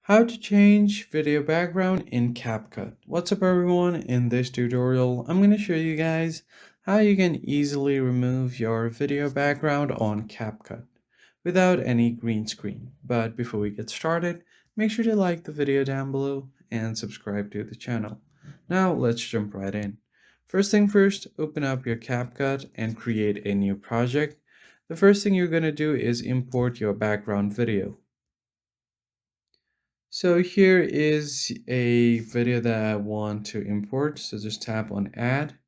How to change video background in CapCut. What's up everyone? In this tutorial, I'm going to show you guys how you can easily remove your video background on CapCut without any green screen. But before we get started, make sure to like the video down below and subscribe to the channel. Now let's jump right in. First thing first, open up your CapCut and create a new project. The first thing you're going to do is import your background video. So here is a video that I want to import. So just tap on add.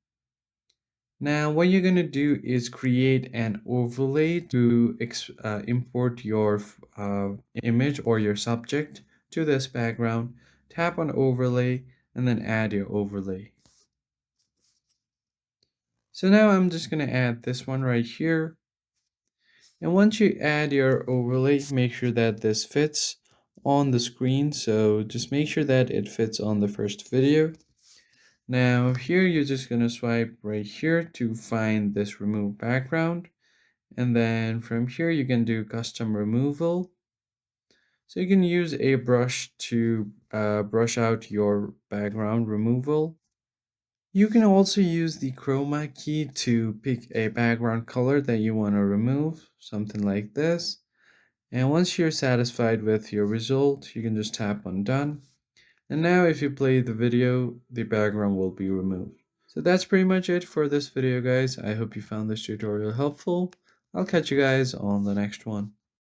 Now what you're going to do is create an overlay to import your image or your subject to this background. Tap on overlay and then add your overlay. So now I'm just going to add this one right here. And once you add your overlay, make sure that this fits on the screen. So just make sure that it fits on the first video. Now here you're just going to swipe right here to find this remove background. And then from here you can do custom removal. So you can use a brush to brush out your background removal. You can also use the chroma key to pick a background color that you want to remove, something like this. And once you're satisfied with your result, you can just tap on done. And now if you play the video, the background will be removed. So that's pretty much it for this video, guys. I hope you found this tutorial helpful. I'll catch you guys on the next one.